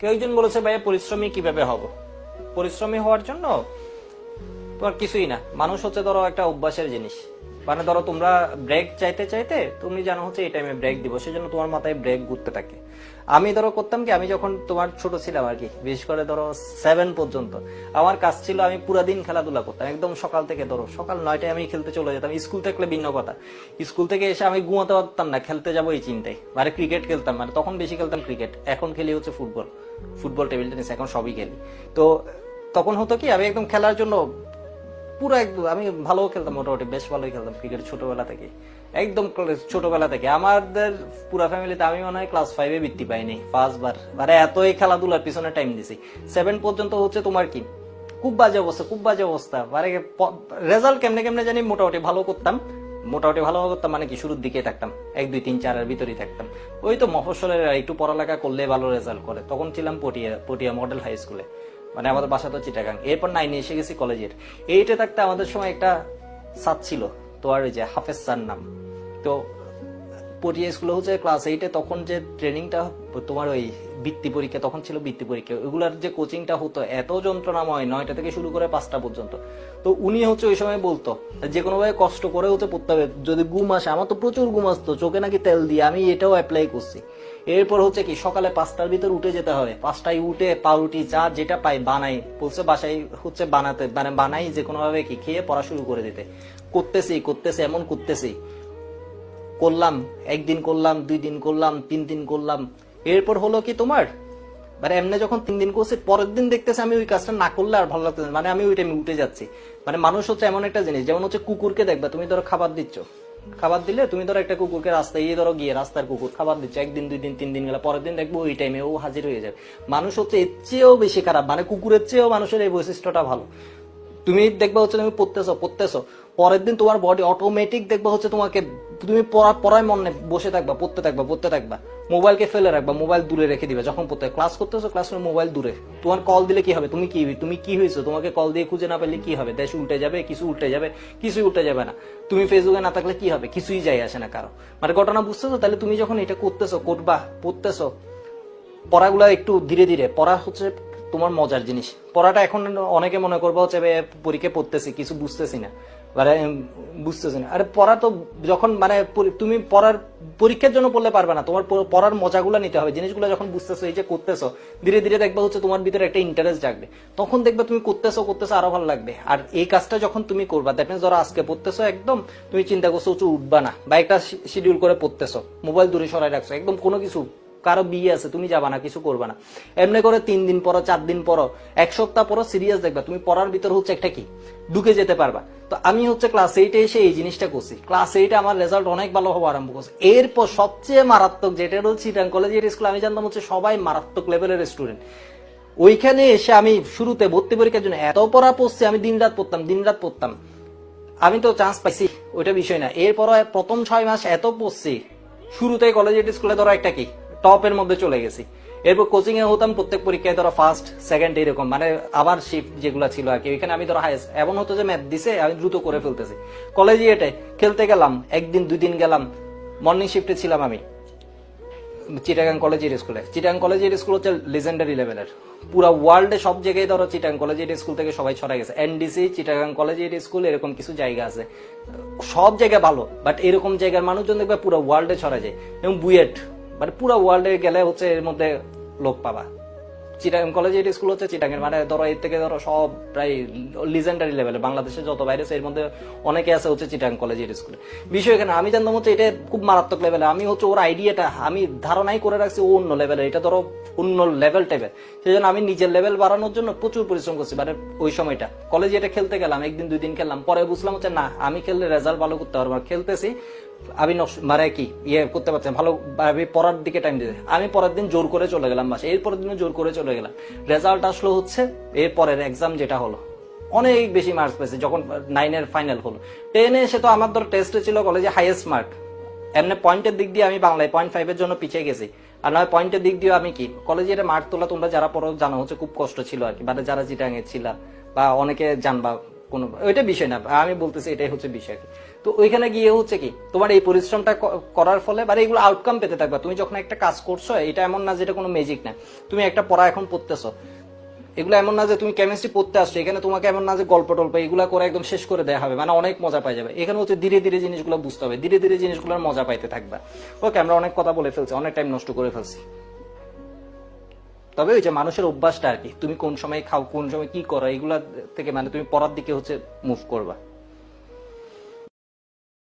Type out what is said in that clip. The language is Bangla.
কেউ একজন বলেছে ভাইয়া পরিশ্রমী কিভাবে হব। পরিশ্রমী হওয়ার জন্য তোমার কিছুই না, মানুষ হচ্ছে ধরো একটা অভ্যাসের জিনিস। মানে ধরো তোমরা ব্রেক চাইতে চাইতে তুমি জানো হচ্ছে এই টাইমে ব্রেক দিব, সেজন্য তোমার মাথায় ব্রেক ঘুরতে থাকে। আমি ধরো করতাম কি, আমি যখন তোমার ছোট ছিলাম আর কি, বিশেষ করে ধরো 7 পর্যন্ত আমার কাজ ছিল আমি পুরা দিন খেলাধুলা করতাম। একদম সকাল থেকে ধরো সকাল 9টায় আমি খেলতে চলে যেতাম। স্কুল থাকলে ভিন্ন কথা, স্কুল থেকে এসে আমি ঘুমাতে পারতাম না, খেলতে যাবো এই চিন্তায়। মানে ক্রিকেট খেলতাম, মানে তখন বেশি খেলতাম ক্রিকেট, এখন খেলি হচ্ছে ফুটবল, টেবিল টেনিস এখন সবই খেলি। তো তখন হতো কি, আমি একদম খেলার জন্য পুরো একদম আমি ভালো খেলতাম, মোটামুটি বেশ ভালোই খেলতাম ক্রিকেট ছোটবেলা থেকে। একদম ছোটবেলা থেকে আমাদের পুরা ফ্যামিলিতে আমি মনে হয় ক্লাস 5-এ বৃত্তি পাইনি ফার্স্ট বার। মানে এতই খেলাধুলার পিছনে টাইম দিছি। 7 পর্যন্ত হচ্ছে তোমার কি খুব বাজে অবস্থা, খুব বাজে অবস্থা। মানে রেজাল্ট কেমনে কেমনে জানি মোটামুটি ভালো করতাম, মানে কি শুরুর দিকে থাকতাম, 1 2 3 4 এর ভিতরেই থাকতাম। ওই তো মফস্বলের একটু পড়ালেখা করলে ভালো রেজাল্ট করে। তখন ছিলাম পটিয়া মডেল হাই স্কুলে, মানে আমাদের বাসা তো চিটাগাং। এরপর 9-এ এসে গেছি কলেজের। 8-এ থাকতে আমাদের সময় একটা স্যার ছিল, তো আর ওই যে হাফেজ স্যার নাম। তো পটিয়া স্কুলে হচ্ছে ক্লাস 8-এ তখন যে ট্রেনিংটা তোমার ওই বৃত্তি পরীক্ষা, তখন ছিল বৃত্তি পরীক্ষা, ওইগুলার যে কোচিংটা হতো এত যন্ত্রণাময়, 9টা থেকে শুরু করে 5টা পর্যন্ত। তো উনি হচ্ছে ওই সময় বলতো যে কোনো ভাবে কষ্ট করে হচ্ছে পড়তে হবে, যদি ঘুম আসে, আমার তো প্রচুর ঘুম আসতো, চোখে নাকি তেল দিয়ে, আমি এটাও অ্যাপ্লাই করছি। এরপর হচ্ছে কি সকালে 5টার ভিতর উঠে যেতে হবে, 5টায় উঠে পাউরুটি চা যেটা পাই বানাই, বলছে বাসায় হচ্ছে বানাতে, মানে বানাই যে কোনো ভাবে কি খেয়ে পড়া শুরু করে দিতে। করতেছি এমন করতেছি, করলাম, 1 দিন করলাম, 2 দিন করলাম, 3 দিন করলাম। এরপর হলো কি তোমার, মানে এমনি যখন 3 দিন করছি, পরের দিন দেখতেছি আমি ওই কাজটা না করলে আর ভালো লাগতেছে, মানে আমি ওই টাইমে উঠে যাচ্ছি। মানে মানুষ হচ্ছে এমন একটা জিনিস, যেমন হচ্ছে কুকুরকে দেখবা, তুমি ধরো খাবার দিচ্ছ, খাবার দিলে তুমি ধরো একটা কুকুরকে রাস্তায় ধরো গিয়ে রাস্তার কুকুর খাবার দিচ্ছ, 1 দিন 2 দিন 3 দিন গেলে পরের দিন দেখবো ওই টাইমে ও হাজির হয়ে যাবে। মানুষ হচ্ছে এর চেয়েও বেশি খারাপ, মানে কুকুরের চেয়েও মানুষের এই বৈশিষ্ট্যটা ভালো। তুমি দেখবা হচ্ছে তুমি পড়তেছো, পরের দিন তোমার বডি অটোমেটিক দেখবা হচ্ছে তোমাকে, তুমি পড়ায় মনে বসে থাকবা, পড়তে থাকবা, মোবাইলকে ফেলে রাখবা, মোবাইল দূরে রেখে দিবে। যখন ক্লাস করতেছো, ক্লাসরুমে মোবাইল দূরে। তোমার কল দিলে কি হবে, তুমি কি হয়েছো, তোমাকে কল দিয়ে খুঁজে না পেলে কি হবে, দেশ উল্টে যাবে, কিছুই উল্টে যাবে না। তুমি ফেসবুকে না থাকলে কি হবে, কিছুই যায় আসে না কারো। মানে ঘটনা বুঝতেছো? তাহলে তুমি যখন এটা পড়তেছো, পড়াগুলা একটু ধীরে ধীরে পড়া হচ্ছে তোমার মজার জিনিস। পড়াটা এখন অনেকে মনে করবো হচ্ছে পরীক্ষা পড়তেছি কিছু বুঝতেছি না, আরে পড়া তো যখন মানে তুমি পরীক্ষার জন্য পড়লে পারবে না, তোমার পড়ার মজাগুলো নিতে হবে, জিনিসগুলো যখন বুঝতেছো, এই যে করতেছো ধীরে ধীরে দেখবা হচ্ছে তোমার ভিতরে একটা ইন্টারেস্ট জাগবে, তখন দেখবে তুমি করতেছো আরো ভালো লাগবে। আর এই কাজটা যখন তুমি করবা, দ্যাট মিনস ধরো আজকে পড়তেছো, একদম তুমি চিন্তা করছো উঠবা না, বা একটা শিডিউল করে পড়তেছো, মোবাইল দূরে সরাই রাখছো, একদম কোনো কিছু, কারো বিয়ে আছে তুমি যাবা না, কিছু করবা না, এমনি করে 3 দিন পরো, 4 দিন পরো, 1 সপ্তাহ পরো সিরিয়াস দেখবা তুমি পড়ার ভিতর হচ্ছে একটা কি ঢুকে যেতে পারবা। তো আমি হচ্ছে ক্লাস 8-এ এসে এই জিনিসটা করছি। ক্লাস 8-এ আমার রেজাল্ট অনেক ভালো হওয়া আরম্ভ করছে। এরপর সবচেয়ে মারাত্মক যেটা হচ্ছে চিটাং কলেজের স্কুল, আমি জানতাম হচ্ছে সবাই মারাত্মক লেভেলের স্টুডেন্ট। ওইখানে এসে আমি শুরুতে ভর্তি পরীক্ষার জন্য এত পড়া পড়ছি, আমি দিন রাত পড়তাম। আমি তো চান্স পাইছি, ওইটা বিষয় না। এরপর প্রথম 6 মাস এত পড়ছি, শুরুতে কলেজের স্কুলে ধরো একটা কি টপের মধ্যে চলে গেছি। এরপর কোচিং এ হতাম, প্রত্যেক পরীক্ষায় ধরো ফার্স্ট সেকেন্ড এরকম, মানে আবার শিফট যেগুলো ছিল আর কি, ওইখানে আমি ধরো হাইস্ট, এমন হতো যে ম্যাথ দিছে আমি দ্রুত করে ফেলতেছি। কলেজে এটাই খেলতে গেলাম, 1 দিন 2 দিন গেলাম, মর্নিং শিফটে ছিলাম আমি চিটাগাং কলেজের স্কুল হচ্ছে লেজেন্ডারি লেভেলের, পুরো ওয়ার্ল্ডে সব জায়গায় ধরো চিটাগাং কলেজের স্কুল থেকে সবাই ছড়াই গেছে। এনডিসি চিটাগাং কলেজের স্কুল এরকম কিছু জায়গা আছে, সব জায়গা ভালো, বাট এরকম জায়গার মানুষজন দেখবে পুরো ওয়ার্ল্ডে ছড়া যায়। এবং বুয়েট, মানে পুরো ওয়ার্ল্ডে গেলে হচ্ছে এর মধ্যে লোক পাবা। চিটাগাং কলেজের স্কুল হচ্ছে চিটাগাং, মানে ধরো এর থেকে ধরো সব প্রায় লিজেন্ডারি লেভেলে বাংলাদেশে যত বাইরে আছে এর মধ্যে অনেকে আছে হচ্ছে চিটাগাং কলেজের স্কুলে। বিষয় এখানে আমি জানতাম হচ্ছে এটা খুব মারাত্মক লেভেলে, আমি হচ্ছে ওর আইডিয়াটা আমি ধারণাই করে রাখছি ও অন্য লেভেলে, এটা ধরো অন্য লেভেল টাইপের। সেই জন্য আমি নিজের লেভেল বাড়ানোর জন্য প্রচুর পরিশ্রম করছি। মানে ওই সময়টা কলেজে এটা খেলতে গেলাম, 1 দিন 2 দিন খেললাম, পরে বুঝলাম হচ্ছে না, আমি খেললে রেজাল্ট ভালো করতে পারবো। খেলতেছি আমি মানে কি করতে পারছি ভালো, পড়ার দিকে টাইম দিতে, আমি পরের দিন জোর করে চলে গেলাম বাসে, এরপরের দিনও জোর করে চলে গেলাম। রেজাল্ট আসলো হচ্ছে এরপরের এক্সাম যেটা হলো, অনেক বেশি মার্কস পেয়েছে। যখন 9-এর ফাইনাল হলো, 10-এ এসে তো আমার ধর টেস্টে ছিল কলেজে হাইয়েস্ট মার্ক, এমনি পয়েন্টের দিক দিয়ে আমি বাংলায় 0.5-এর জন্য পিছিয়ে গেছি, আর নয় পয়েন্টের দিক দিয়ে আমি কি কলেজে মার্ক তোলা, তোমরা যারা পড়ো জানো হচ্ছে খুব কষ্ট ছিল আর কি, মানে যারা চিটাঙে ছিল বা অনেকে জানবা কোনো ওইটা বিষয় না, আমি বলতেছি এটাই হচ্ছে বিষয়। তো ওইখানে গিয়ে হচ্ছে কি তোমার এই পরিশ্রমটা করার ফলে বা এগুলো আউটকাম পেতে থাকবা। তুমি যখন একটা কাজ করছো, এটা এমন না যেটা কোনো ম্যাজিক না। তুমি একটা পড়া এখন পড়তেছো, এগুলো এমন না যে তুমি কেমিস্ট্রি পড়তে আসছো, এখানে তোমাকে এমন না যে গল্প টল্প এগুলো করে একদম শেষ করে দেওয়া হবে, মানে অনেক মজা পাই যাবে। এখানে হচ্ছে ধীরে ধীরে জিনিসগুলো বুঝতে হবে, ধীরে ধীরে জিনিসগুলোর মজা পাইতে থাকবা। ওকে, আমরা অনেক কথা বলে ফেলছি, অনেক টাইম নষ্ট করে ফেলছি। তবে ওই যে মানুষের অভ্যাসটা আর কি, তুমি কোন সময় খাও, কোন সময় কি করো, এগুলা থেকে মানে তুমি পড়ার দিকে হচ্ছে মুভ করবা।